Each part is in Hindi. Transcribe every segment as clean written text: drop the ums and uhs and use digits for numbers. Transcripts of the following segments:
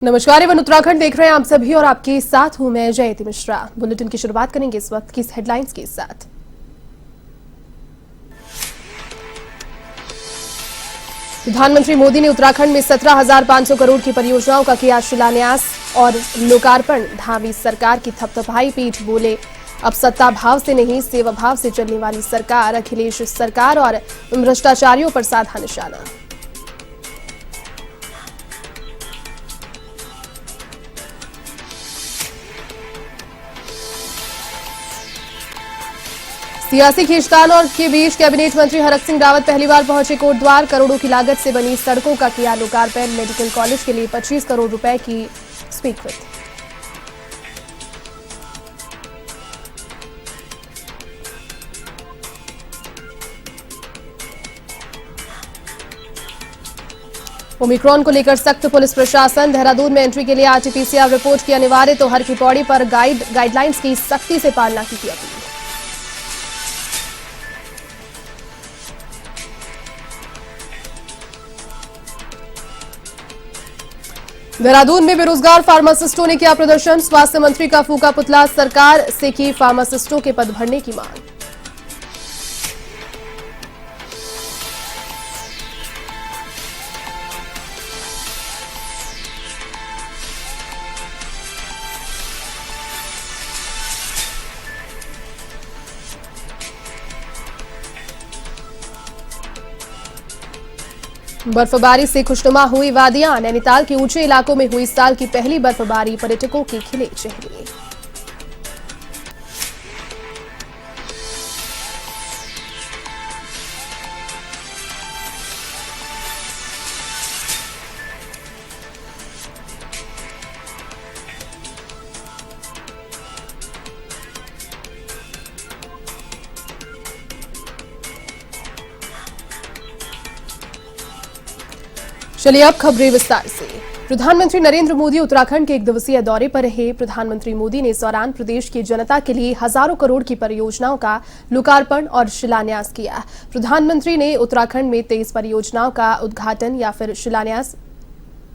नमस्कार, एवं उत्तराखंड देख रहे हैं आप सभी और आपके साथ हूं मैं जयती मिश्रा। बुलेटिन की शुरुआत करेंगे इस वक्त की हेडलाइंस के साथ। प्रधानमंत्री मोदी ने उत्तराखंड में 17,500 करोड़ की परियोजनाओं का किया शिलान्यास और लोकार्पण। धामी सरकार की थपथपाई पीठ बोले, अब सत्ता भाव से नहीं सेवा भाव से चलने वाली सरकार। अखिलेश सरकार और भ्रष्टाचारियों पर साधा निशाना। सियासी खींचतान और के बीच कैबिनेट मंत्री हरक सिंह रावत पहली बार पहुंचे कोटद्वार। करोड़ों की लागत से बनी सड़कों का किया लोकार्पण। मेडिकल कॉलेज के लिए 25 करोड़ रुपए की स्वीकृति। ओमिक्रॉन को लेकर सख्त पुलिस प्रशासन। देहरादून में एंट्री के लिए आरटीपीसीआर रिपोर्ट की अनिवार्य, तो हर की पौड़ी पर गाइडलाइंस की सख्ती से पालना की अपील। देहरादून में बेरोजगार फार्मासिस्टों ने किया प्रदर्शन। स्वास्थ्य मंत्री का फूका पुतला। सरकार से की फार्मासिस्टों के पद भरने की मांग। बर्फबारी से खुशनुमा हुई वादियां। नैनीताल के ऊंचे इलाकों में हुई साल की पहली बर्फबारी। पर्यटकों के खिले चेहरे। चलिए अब खबरें विस्तार से। प्रधानमंत्री नरेंद्र मोदी उत्तराखंड के 1 दिवसीय दौरे पर रहे। प्रधानमंत्री मोदी ने इस दौरान प्रदेश की जनता के लिए हजारों करोड़ की परियोजनाओं का लोकार्पण और शिलान्यास किया। प्रधानमंत्री ने उत्तराखंड में 23 परियोजनाओं का उद्घाटन या फिर शिलान्यास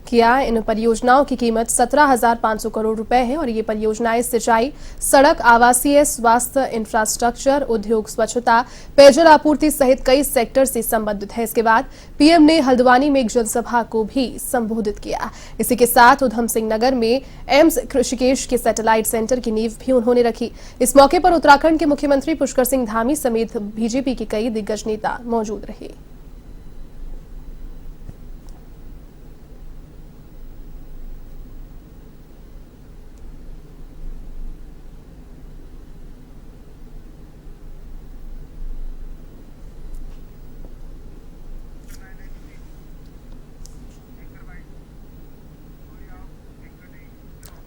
किया। इन परियोजनाओं की कीमत 17,500 करोड़ रुपए है और ये परियोजनाएं सिंचाई, सड़क, आवासीय, स्वास्थ्य, इंफ्रास्ट्रक्चर, उद्योग, स्वच्छता, पेयजल आपूर्ति सहित कई सेक्टर से संबंधित है। इसके बाद पीएम ने हल्द्वानी में एक जनसभा को भी संबोधित किया। इसी के साथ उधम सिंह नगर में एम्स ऋषिकेश के सैटेलाइट सेंटर की नींव भी उन्होंने रखी। इस मौके पर उत्तराखंड के मुख्यमंत्री पुष्कर सिंह धामी समेत बीजेपी के कई दिग्गज नेता मौजूद रहे।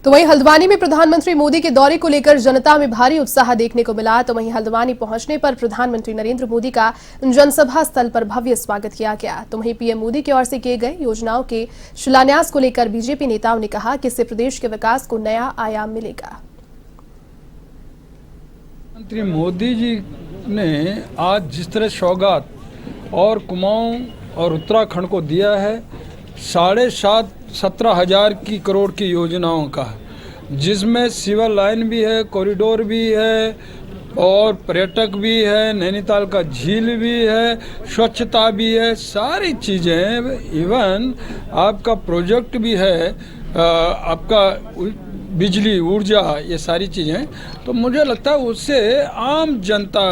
तो वहीं हल्द्वानी में प्रधानमंत्री मोदी के दौरे को लेकर जनता में भारी उत्साह देखने को मिला। तो वहीं हल्द्वानी पहुंचने पर प्रधानमंत्री नरेंद्र मोदी का जनसभा स्थल पर भव्य स्वागत किया गया। तो वहीं पीएम मोदी की ओर से किए गए योजनाओं के शिलान्यास को लेकर बीजेपी नेताओं ने कहा कि इससे प्रदेश के विकास को नया आयाम मिलेगा। प्रधानमंत्री मोदी जी ने आज जिस तरह सौगात और कुमाऊं और उत्तराखंड को दिया है 17,500 की करोड़ की योजनाओं का, जिसमें सिविल लाइन भी है, कॉरिडोर भी है और पर्यटक भी है, नैनीताल का झील भी है, स्वच्छता भी है, सारी चीज़ें, इवन आपका प्रोजेक्ट भी है, आपका बिजली, ऊर्जा, ये सारी चीज़ें। तो मुझे लगता है उससे आम जनता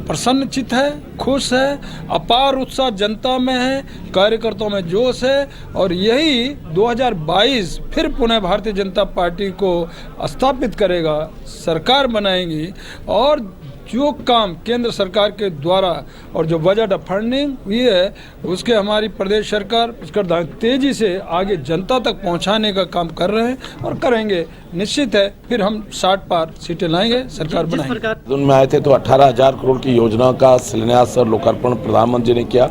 प्रसन्नचित है, खुश है, अपार उत्साह जनता में है, कार्यकर्ताओं में जोश है और यही 2022 फिर पुनः भारतीय जनता पार्टी को स्थापित करेगा, सरकार बनाएंगी और जो काम केंद्र सरकार के द्वारा और जो बजट फंडिंग हुई है उसके हमारी प्रदेश सरकार उसका तेजी से आगे जनता तक पहुंचाने का काम कर रहे हैं और करेंगे। निश्चित है फिर हम 60 पार सीटें लाएंगे, सरकार बनाएंगे। में आए थे तो 18,000 करोड़ की योजना का शिलान्यास और लोकार्पण प्रधानमंत्री ने किया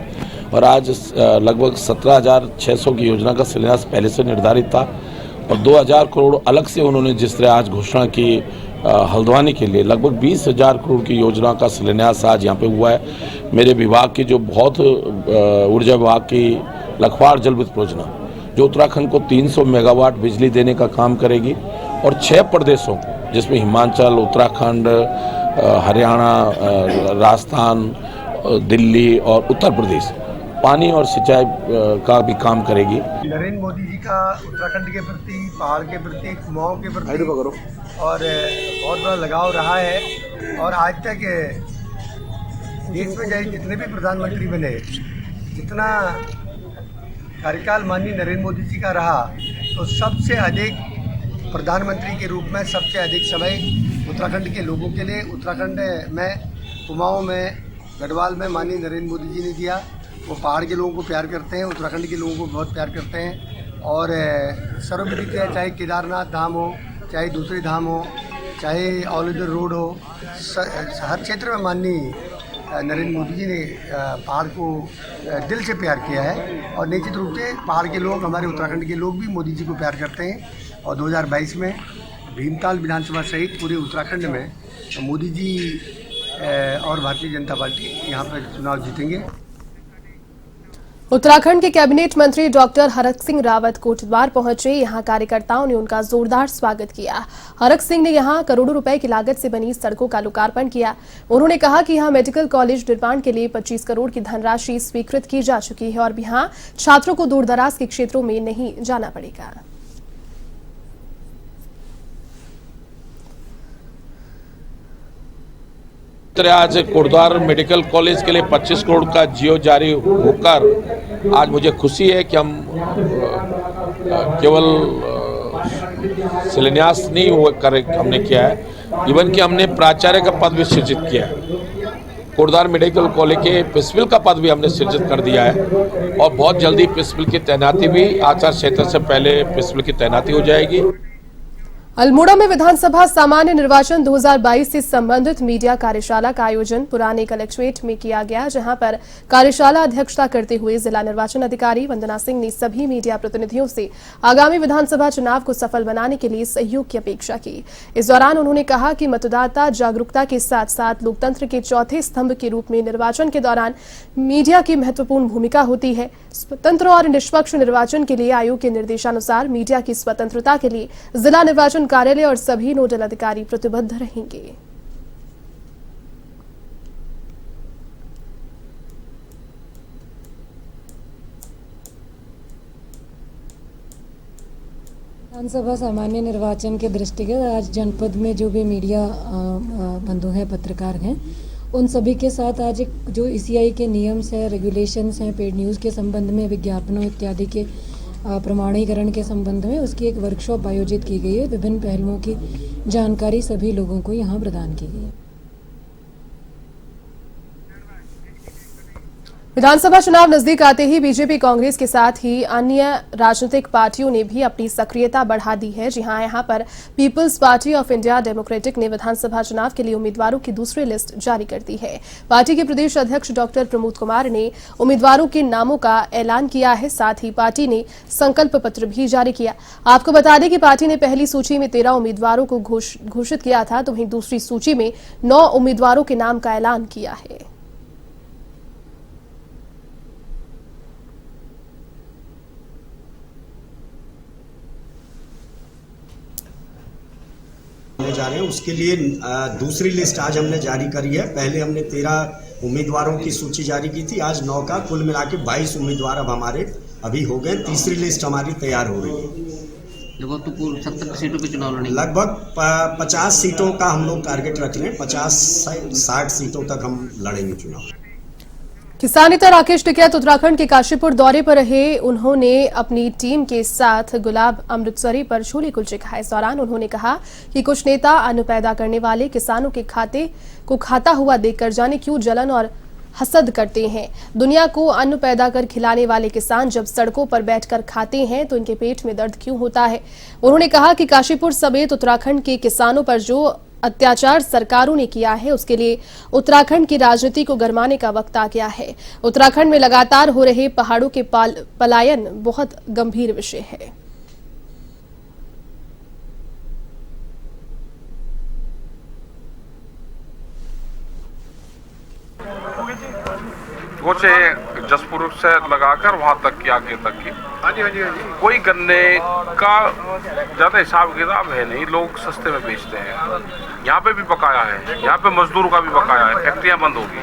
और आज लगभग 17,600 की योजना का शिलान्यास पहले से निर्धारित था और 2,000 करोड़ अलग से उन्होंने जिस तरह आज घोषणा की हल्द्वानी के लिए लगभग 20,000 करोड़ की योजना का शिलान्यास आज यहाँ पे हुआ है। मेरे विभाग की जो बहुत ऊर्जा विभाग की लखवाड़ जल विद्युत परियोजना जो उत्तराखंड को 300 मेगावाट बिजली देने का काम करेगी और 6 प्रदेशों को, जिसमें हिमाचल, उत्तराखंड, हरियाणा, राजस्थान, दिल्ली और उत्तर प्रदेश, पानी और सिंचाई का भी काम करेगी। नरेंद्र मोदी जी का उत्तराखंड के प्रति, पहाड़ के प्रति, कुमाऊं के प्रति और बहुत बड़ा लगाव रहा है। और आज तक देश में चाहे जितने भी प्रधानमंत्री बने, जितना कार्यकाल माननीय नरेंद्र मोदी जी का रहा, तो सबसे अधिक प्रधानमंत्री के रूप में सबसे अधिक समय उत्तराखंड के लोगों के लिए, उत्तराखंड में, कुमाऊं में, गढ़वाल में माननीय नरेंद्र मोदी जी ने दिया। वो पहाड़ के लोगों को प्यार करते हैं, उत्तराखंड के लोगों को बहुत प्यार करते हैं। और सर्वविदित है, चाहे केदारनाथ धाम हो, चाहे दूसरे धाम हो, चाहे ऑल ओवर रोड हो, हर क्षेत्र में माननीय नरेंद्र मोदी जी ने पहाड़ को दिल से प्यार किया है। और निश्चित रूप से पहाड़ के लोग, हमारे उत्तराखंड के लोग भी मोदी जी को प्यार करते हैं। और 2022 में भीमताल विधानसभा सहित पूरे उत्तराखंड में मोदी जी और भारतीय जनता पार्टी यहाँ पर चुनाव जीतेंगे। उत्तराखंड के कैबिनेट मंत्री डॉक्टर हरक सिंह रावत कोटद्वार पहुंचे। यहां कार्यकर्ताओं ने उनका जोरदार स्वागत किया। हरक सिंह ने यहां करोड़ों रुपए की लागत से बनी सड़कों का लोकार्पण किया। उन्होंने कहा कि यहां मेडिकल कॉलेज निर्माण के लिए 25 करोड़ की धनराशि स्वीकृत की जा चुकी है और यहां छात्रों को दूरदराज के क्षेत्रों में नहीं जाना पड़ेगा। आज कोटद्वार मेडिकल कॉलेज के लिए 25 करोड़ का जियो जारी होकर आज मुझे खुशी है कि हम केवल शिलान्यास नहीं हमने किया है, इवन कि हमने प्राचार्य का पद भी सृजित किया है। कोटद्वार मेडिकल कॉलेज के प्रिंसिपल का पद भी हमने सृजित कर दिया है और बहुत जल्दी प्रिंसिपल की तैनाती भी आचार संहिता से पहले प्रिंसिपल की तैनाती हो जाएगी। अल्मोड़ा में विधानसभा सामान्य निर्वाचन 2022 से संबंधित मीडिया कार्यशाला का आयोजन पुराने कलेक्ट्रेट में किया गया, जहां पर कार्यशाला अध्यक्षता करते हुए जिला निर्वाचन अधिकारी वंदना सिंह ने सभी मीडिया प्रतिनिधियों से आगामी विधानसभा चुनाव को सफल बनाने के लिए सहयोग की अपेक्षा की। इस दौरान उन्होंने कहा कि मतदाता जागरूकता के साथ साथ लोकतंत्र के चौथे स्तंभ के रूप में निर्वाचन के दौरान मीडिया की महत्वपूर्ण भूमिका होती है। स्वतंत्र और निष्पक्ष निर्वाचन के लिए आयोग के निर्देशानुसार मीडिया की स्वतंत्रता के लिए जिला निर्वाचन कार्यालय और सभी नोडल अधिकारी प्रतिबद्ध रहेंगे। विधानसभा सामान्य निर्वाचन के दृष्टिगत आज जनपद में जो भी मीडिया बंधु हैं, पत्रकार हैं, उन सभी के साथ आज एक जो ईसीआई के नियम्स हैं, रेगुलेशंस हैं, पेड न्यूज़ के संबंध में, विज्ञापनों इत्यादि के प्रमाणीकरण के संबंध में उसकी एक वर्कशॉप आयोजित की गई है। विभिन्न पहलुओं की जानकारी सभी लोगों को यहाँ प्रदान की गई है। विधानसभा चुनाव नजदीक आते ही बीजेपी, कांग्रेस के साथ ही अन्य राजनीतिक पार्टियों ने भी अपनी सक्रियता बढ़ा दी है। जी हां, यहां पर people's party of India democratic ने विधानसभा चुनाव के लिए उम्मीदवारों की दूसरी लिस्ट जारी कर दी है। पार्टी के प्रदेश अध्यक्ष डॉक्टर प्रमोद कुमार ने उम्मीदवारों के नामों का ऐलान किया है। साथ ही पार्टी ने संकल्प पत्र भी जारी किया। आपको बता दें कि पार्टी ने पहली सूची में 13 उम्मीदवारों को घोषित किया था, तो वहीं दूसरी सूची में 9 उम्मीदवारों के नाम का ऐलान किया है। जा रहे हैं, उसके लिए दूसरी लिस्ट आज हमने जारी करी है। पहले हमने 13 उम्मीदवारों की सूची जारी की थी, आज 9 का कुल मिला के 22 उम्मीदवार अब हमारे अभी हो गए। तीसरी लिस्ट हमारी तैयार हो रही है। लगभग तो 70 सीटों पे चुनाव लड़ेंगे। लगभग 50 सीटों का हम लोग टारगेट रख रहे हैं। 50-60 सीटों तक हम लड़ेंगे चुनाव। किसान नेता राकेश टिकैत उत्तराखंड के काशीपुर दौरे पर रहे। उन्होंने अपनी टीम के साथ गुलाब अमृतसरी पर छोले कुलचे खाए। इस दौरान उन्होंने कहा कि कुछ नेता अन्न पैदा करने वाले किसानों के खाते को खाता हुआ देखकर जाने क्यों जलन और हसद करते हैं। दुनिया को अन्न पैदा कर खिलाने वाले किसान जब सड़कों पर बैठकर खाते हैं तो इनके पेट में दर्द क्यों होता है। उन्होंने कहा कि काशीपुर समेत उत्तराखंड के किसानों पर जो अत्याचार सरकारों ने किया है, उसके लिए उत्तराखंड की राजनीति को गरमाने का वक्त आ गया है। उत्तराखंड में लगातार हो रहे पहाड़ों के पलायन बहुत गंभीर विषय है। कुछ जसपुर से लगाकर वहां तक की, आगे तक की। हाँ जी। कोई गन्ने का ज्यादा हिसाब किताब है नहीं, लोग सस्ते में बेचते हैं। यहाँ पे भी बकाया है, यहाँ पे मजदूर का भी बकाया है, फैक्ट्रियां बंद होगी।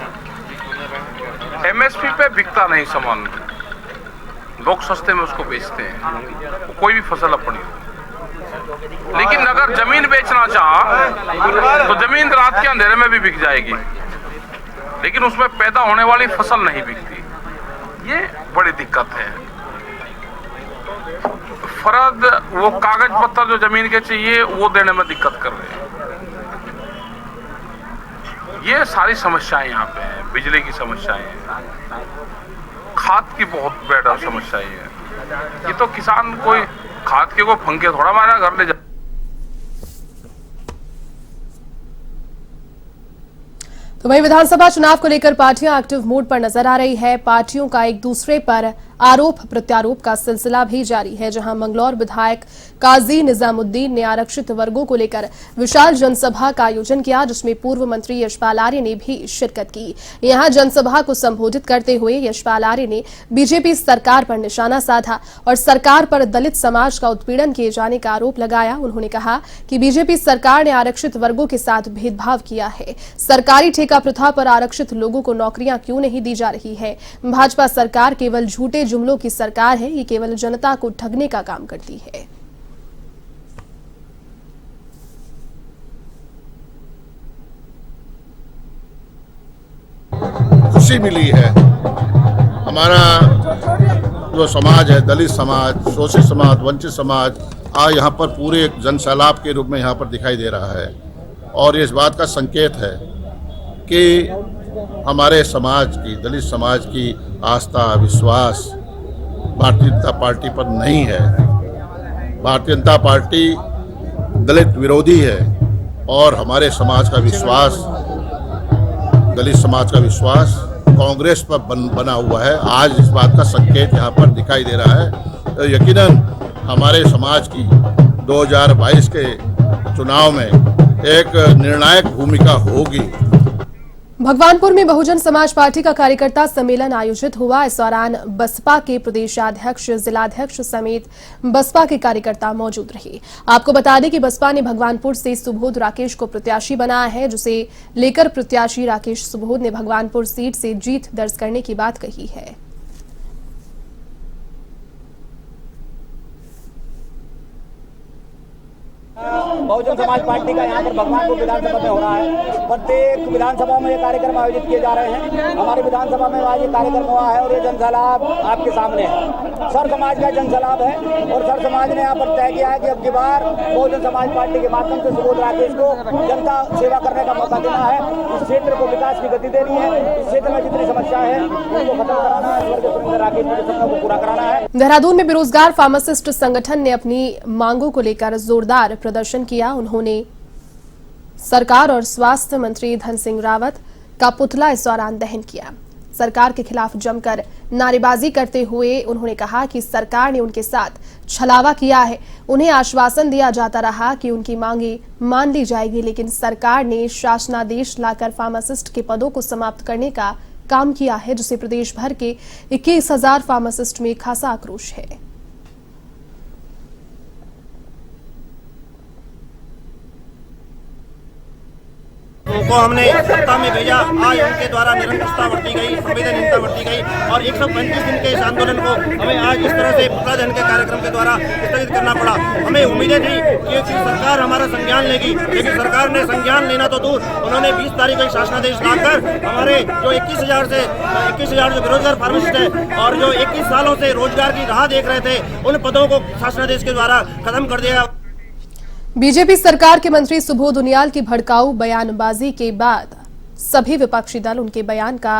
एमएसपी पे बिकता नहीं सामान, लोग सस्ते में उसको बेचते हैं, कोई भी फसल अपनी हो। लेकिन अगर जमीन बेचना चाह तो जमीन रात के अंधेरे में भी बिक जाएगी, लेकिन उसमें पैदा होने वाली फसल नहीं बिकती। ये बड़ी दिक्कत है। फर्द वो कागज पत्तर जो जमीन के चाहिए वो देने में दिक्कत कर रहे हैं। ये सारी समस्याएं यहाँ पे हैं। बिजली की समस्याएं हैं, खाद की बहुत बेहतर समस्याएं हैं। ये तो किसान कोई खाद के को फंके थोड़ा मारा घर ले जा। तो वहीं विधानसभा चुनाव को लेकर पार्टियां एक्टिव मोड पर नजर आ रही है। पार्टियों का एक दूसरे पर आरोप प्रत्यारोप का सिलसिला भी जारी है, जहां मंगलौर विधायक काजी निजामुद्दीन ने आरक्षित वर्गों को लेकर विशाल जनसभा का आयोजन किया, जिसमें पूर्व मंत्री यशपाल आर्य ने भी शिरकत की। यहां जनसभा को संबोधित करते हुए यशपाल आर्य ने बीजेपी सरकार पर निशाना साधा और सरकार पर दलित समाज का उत्पीड़न किए जाने का आरोप लगाया। उन्होंने कहा कि बीजेपी सरकार ने आरक्षित वर्गों के साथ भेदभाव किया है। सरकारी ठेका प्रथा पर आरक्षित लोगों को नौकरियां क्यों नहीं दी जा रही है? भाजपा सरकार केवल झूठे जुमलों की सरकार है, ये केवल जनता को ठगने का काम करती है। खुशी मिली है। हमारा जो समाज है, दलित समाज, शोषित समाज, वंचित समाज, आज यहाँ पर पूरे एक जनसैलाब के रूप में यहाँ पर दिखाई दे रहा है। और ये इस बात का संकेत है कि हमारे समाज की, दलित समाज की आस्था, विश्वास भारतीय जनता पार्टी पर नहीं है। भारतीय जनता पार्टी दलित विरोधी है और हमारे समाज का विश्वास, दलित समाज का विश्वास कांग्रेस पर बना हुआ है। आज इस बात का संकेत यहाँ पर दिखाई दे रहा है। तो यकीनन हमारे समाज की 2022 के चुनाव में एक निर्णायक भूमिका होगी। भगवानपुर में बहुजन समाज पार्टी का कार्यकर्ता सम्मेलन आयोजित हुआ। इस दौरान बसपा के प्रदेशाध्यक्ष, जिलाध्यक्ष समेत बसपा के कार्यकर्ता मौजूद रहे। आपको बता दें कि बसपा ने भगवानपुर से सुबोध राकेश को प्रत्याशी बनाया है, जिसे लेकर प्रत्याशी राकेश सुबोध ने भगवानपुर सीट से जीत दर्ज करने की बात कही है। बहुजन समाज पार्टी का यहाँ पर भगवानपुर विधानसभा में हो रहा है। प्रत्येक विधानसभा में ये कार्यक्रम आयोजित किए जा रहे हैं। हमारी विधानसभा में आज ये कार्यक्रम हुआ है और ये जनसैलाब आपके सामने है। सर समाज का जनसैलाब है और सर समाज ने यहाँ पर तय किया है कि अब की बार बहुजन समाज पार्टी के माध्यम से सुबोध राकेश को जनता सेवा करने का मौका देना है। इस क्षेत्र को विकास की गति देनी है। इस क्षेत्र में जितनी समस्या है उनको खत्म कराना है, स्वर्गीय राकेश के सपनों को पूरा कराना है। देहरादून में बेरोजगार फार्मासिस्ट संगठन ने अपनी मांगों को लेकर जोरदार प्रदर्शन किया। उन्होंने सरकार और स्वास्थ्य मंत्री धन सिंह रावत का पुतला इस दौरान दहन किया। सरकार के खिलाफ जमकर नारेबाजी करते हुए उन्होंने कहा कि सरकार ने उनके साथ छलावा किया है। उन्हें आश्वासन दिया जाता रहा कि उनकी मांगे मान ली जाएगी, लेकिन सरकार ने शासनादेश लाकर फार्मासिस्ट के पदों को समाप्त करने का काम किया है, जिससे प्रदेश भर के 21,000 फार्मासिस्ट में खासा आक्रोश है। उनको हमने सत्ता में भेजा। आज उनके द्वारा निरंकुशता बरती गई, संवेदनहीनता बरती गई और 135 दिन के इस आंदोलन को हमें आज इस तरह से पुतला दहन के कार्यक्रम के द्वारा स्थगित करना पड़ा। हमें उम्मीदें थी कि सरकार हमारा संज्ञान लेगी, लेकिन सरकार ने संज्ञान लेना तो दूर, उन्होंने 20 तारीख को शासनादेश लाकर हमारे जो 21,000 जो बेरोजगार फार्मासिस्ट है और जो 21 सालों से रोजगार की राह देख रहे थे, उन पदों को शासनादेश के द्वारा खत्म कर दिया। बीजेपी सरकार के मंत्री सुबोध उनियाल की भड़काऊ बयानबाजी के बाद सभी विपक्षी दल उनके बयान का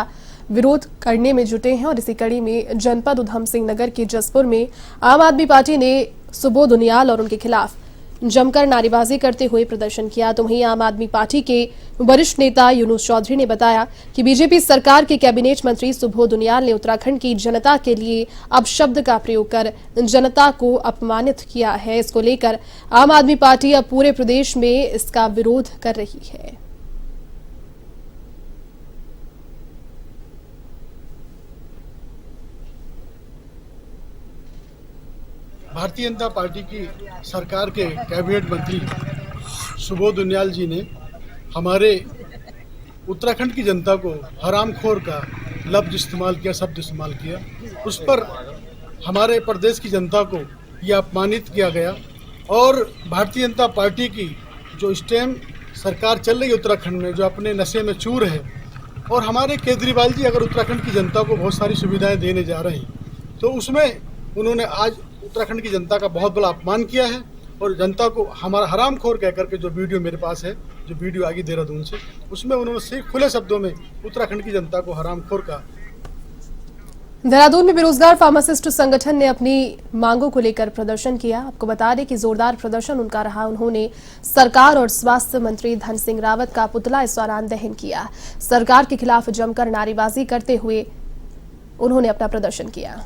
विरोध करने में जुटे हैं और इसी कड़ी में जनपद उधम सिंह नगर के जसपुर में आम आदमी पार्टी ने सुबोध उनियाल और उनके खिलाफ जमकर नारेबाजी करते हुए प्रदर्शन किया। तो वहीं आम आदमी पार्टी के वरिष्ठ नेता यूनुस चौधरी ने बताया कि बीजेपी सरकार के कैबिनेट मंत्री सुबोध उनियाल ने उत्तराखंड की जनता के लिए अपशब्द का प्रयोग कर जनता को अपमानित किया है। इसको लेकर आम आदमी पार्टी अब पूरे प्रदेश में इसका विरोध कर रही है। भारतीय जनता पार्टी की सरकार के कैबिनेट मंत्री सुबोध उनियाल जी ने हमारे उत्तराखंड की जनता को हरामखोर का लफ्ज़ इस्तेमाल किया, शब्द इस्तेमाल किया। उस पर हमारे प्रदेश की जनता को यह अपमानित किया गया और भारतीय जनता पार्टी की जो स्टेम सरकार चल रही है उत्तराखंड में, जो अपने नशे में चूर है, और हमारे केजरीवाल जी अगर उत्तराखंड की जनता को बहुत सारी सुविधाएं देने जा रहे हैं तो उसमें उन्होंने आज उत्तराखंड की जनता का बहुत बड़ा अपमान किया है और जनता को हमारा हरामखोर कह करके जो वीडियो मेरे पास है, जो वीडियो आई देहरादून से, उसमें उन्होंने खुले शब्दों में उत्तराखंड की जनता को हरामखोर कहा। देहरादून में बेरोजगार फार्मासिस्ट संगठन ने अपनी मांगों को लेकर प्रदर्शन किया। आपको बता दें कि जोरदार प्रदर्शन उनका रहा। उन्होंने सरकार और स्वास्थ्य मंत्री धन सिंह रावत का पुतला इस दौरान दहन किया। सरकार के खिलाफ जमकर नारेबाजी करते हुए उन्होंने अपना प्रदर्शन किया।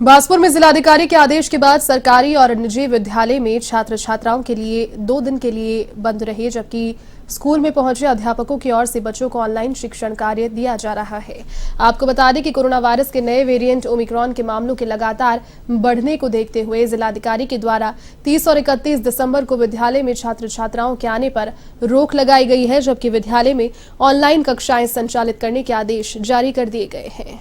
बांसपुर में जिलाधिकारी के आदेश के बाद सरकारी और निजी विद्यालय में छात्र छात्राओं के लिए 2 दिन के लिए बंद रहे, जबकि स्कूल में पहुंचे अध्यापकों की ओर से बच्चों को ऑनलाइन शिक्षण कार्य दिया जा रहा है। आपको बता दें कि कोरोना वायरस के नए वेरिएंट ओमिक्रॉन के मामलों के लगातार बढ़ने को देखते हुए जिलाधिकारी के द्वारा 30 और 31 दिसंबर को विद्यालय में छात्र छात्राओं के आने पर रोक लगाई गई है, जबकि विद्यालय में ऑनलाइन कक्षाएं संचालित करने के आदेश जारी कर दिए गए हैं।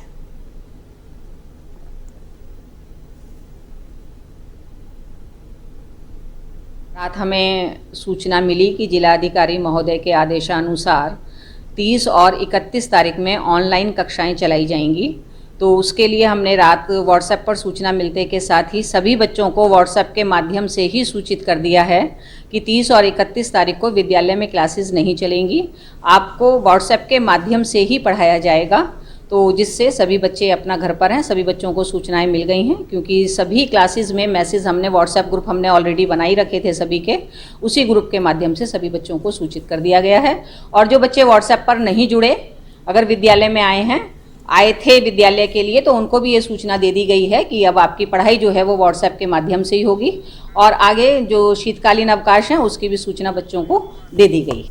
रात हमें सूचना मिली कि जिलाधिकारी महोदय के आदेशानुसार 30 और 31 तारीख में ऑनलाइन कक्षाएं चलाई जाएंगी। तो उसके लिए हमने रात व्हाट्सएप पर सूचना मिलने के साथ ही सभी बच्चों को व्हाट्सएप के माध्यम से ही सूचित कर दिया है कि 30 और 31 तारीख को विद्यालय में क्लासेस नहीं चलेंगी, आपको व्हाट्सएप के माध्यम से ही पढ़ाया जाएगा। तो जिससे सभी बच्चे अपना घर पर हैं, सभी बच्चों को सूचनाएं मिल गई हैं, क्योंकि सभी क्लासेस में मैसेज हमने व्हाट्सएप ग्रुप हमने ऑलरेडी बनाई रखे थे सभी के, उसी ग्रुप के माध्यम से सभी बच्चों को सूचित कर दिया गया है। और जो बच्चे व्हाट्सएप पर नहीं जुड़े, अगर विद्यालय में आए थे विद्यालय के लिए, तो उनको भी ये सूचना दे दी गई है कि अब आपकी पढ़ाई जो है वो व्हाट्सएप के माध्यम से ही होगी और आगे जो शीतकालीन अवकाश है उसकी भी सूचना बच्चों को दे दी गई।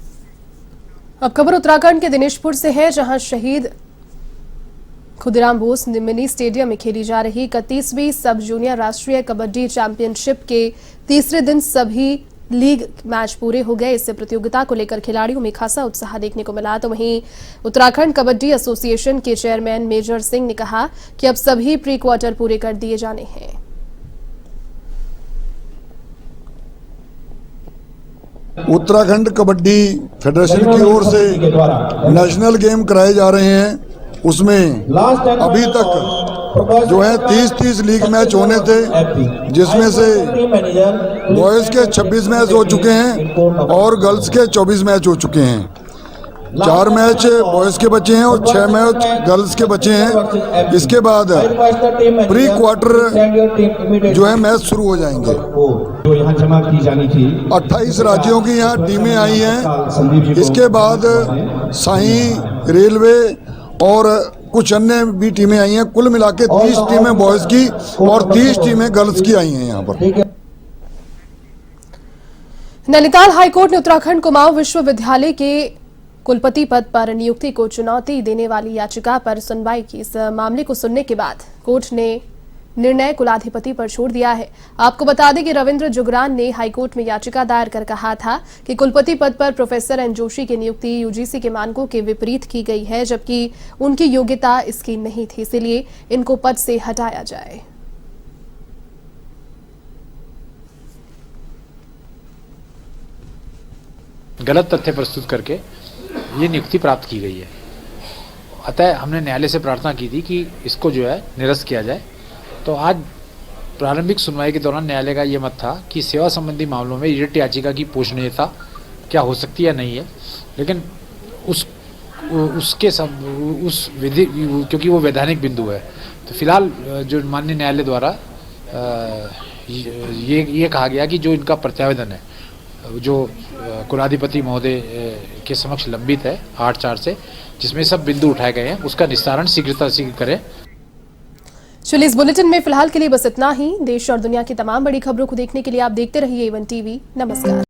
अब खबर उत्तराखंड के दिनेशपुर से है, जहां शहीद खुदीराम बोस मिनी स्टेडियम में खेली जा रही 31वीं सब जूनियर राष्ट्रीय कबड्डी चैंपियनशिप के तीसरे दिन सभी लीग मैच पूरे हो गए। इससे प्रतियोगिता को लेकर खिलाड़ियों में खासा उत्साह देखने को मिला। तो वहीं उत्तराखंड कबड्डी एसोसिएशन के चेयरमैन मेजर सिंह ने कहा कि अब सभी प्री क्वार्टर पूरे कर दिए जाने हैं। उत्तराखंड कबड्डी फेडरेशन की ओर से नेशनल गेम कराए जा रहे हैं, उसमें अभी तक जो है 30 लीग मैच होने थे, जिसमें से बॉयज़ के 26 मैच हो चुके हैं और गर्ल्स के 24 मैच हो चुके हैं। 4 मैच बॉयज़ के बचे हैं और 6 मैच गर्ल्स के बचे हैं। इसके बाद प्री क्वार्टर जो है मैच शुरू हो जाएंगे। जो यहाँ जमा की जानी थी 28 राज्यों की यहाँ टीमें आई हैं। इसके बाद साई, रेलवे और कुछ अन्य भी टीमें आई हैं। कुल मिला के 30 टीमें बॉयज की और 30 टीमें गर्ल्स की आई हैं यहाँ पर। नैनीताल हाईकोर्ट ने उत्तराखंड कुमाऊं विश्वविद्यालय के कुलपति पद पर नियुक्ति को चुनौती देने वाली याचिका पर सुनवाई की। इस मामले को सुनने के बाद कोर्ट ने निर्णय कुलाधिपति पर छोड़ दिया है। आपको बता दें कि रविंद्र जुगरान ने हाईकोर्ट में याचिका दायर कर कहा था कि कुलपति पद पर प्रोफेसर एन जोशी की नियुक्ति यूजीसी के मानकों के विपरीत की गई है, जबकि उनकी योग्यता इसकी नहीं थी, इसलिए इनको पद से हटाया जाए। गलत तथ्य प्रस्तुत करके ये नियुक्ति प्राप्त की गई है। अतः हमने न्यायालय से प्रार्थना की थी कि इसको जो है निरस्त किया जाए। तो आज प्रारंभिक सुनवाई के दौरान न्यायालय का ये मत था कि सेवा संबंधी मामलों में रिट याचिका की पूछनीयता क्या हो सकती है या नहीं है, लेकिन उसके सब उस विधि, क्योंकि वो वैधानिक बिंदु है, तो फिलहाल जो माननीय न्यायालय द्वारा ये कहा गया कि जो इनका प्रत्यावेदन है जो कुलाधिपति महोदय के समक्ष लंबित है 8/4 से, जिसमें सब बिंदु उठाए गए हैं, उसका निस्तारण शीघ्रता से करें। चलिए इस बुलेटिन में फिलहाल के लिए बस इतना ही। देश और दुनिया की तमाम बड़ी खबरों को देखने के लिए आप देखते रहिए A1 TV। नमस्कार।